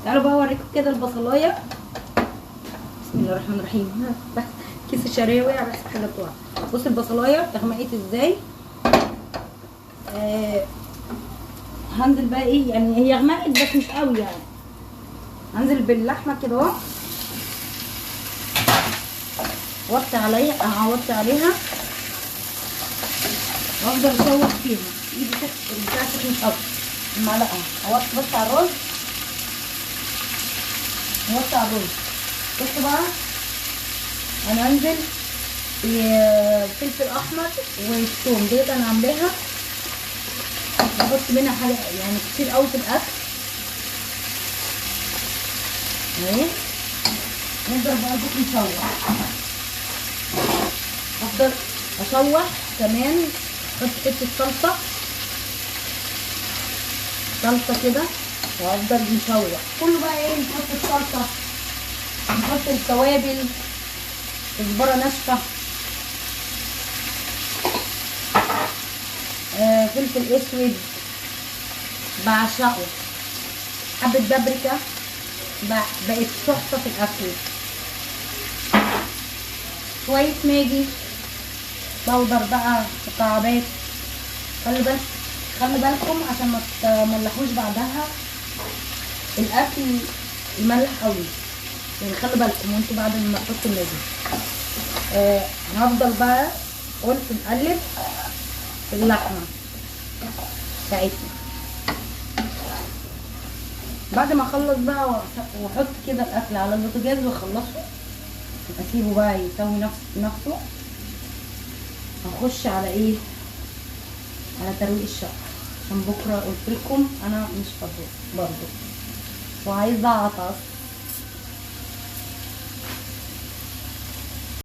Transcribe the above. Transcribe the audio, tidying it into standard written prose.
تعالوا بقى اوريكم كده البصلايه. بسم الله الرحمن الرحيم. بس كيس الشعريه وقع بس حاجه بتوع. بص البصلايه اتغمقت ازاي. هنزل بقى ايه يعني، هي غمقت بس مش قوي يعني. هنزل باللحمه كده اهو، وطي عليها وافضل اشوح فيها. ايدي بتاعتي سخنت قوي. المعلقه اوطي بس على الرز، اوطي على الرز. بصوا بقى انا هنزل بفلفل احمر والثوم ديت انا عاملاها، بحط منها حاجه يعني كتير قوي في الاكل اهي. نفضل بقى نشوح، افضل اشوح كمان. احط حته صلصه كده وافضل نشوح كله بقى ايه. نحط الصلصه، نحط التوابل، كزبره ناشفه، فلفل اسود بعشقه، حبه بابريكا بقت تحفه في الاكل، شويه ماجي بودر بقى مكعبات. خلي بالكم عشان ما تملحوش بعدها الاكل يملح قوي يعني. خلي بالكم وانتوا بعد ما تحطوا الماجي. هفضل بقى قلت نقلب اللحمه بتاعتنا. بعد ما اخلص بقى واحط كده الاكل على البوتاجاز واخلصه، اسيبه بقى يسوي نفسه. هنخش على ايه، على ترويق الشقه عشان بكره قلت لكم انا مش فاضيه برضه وعايزه اعطس.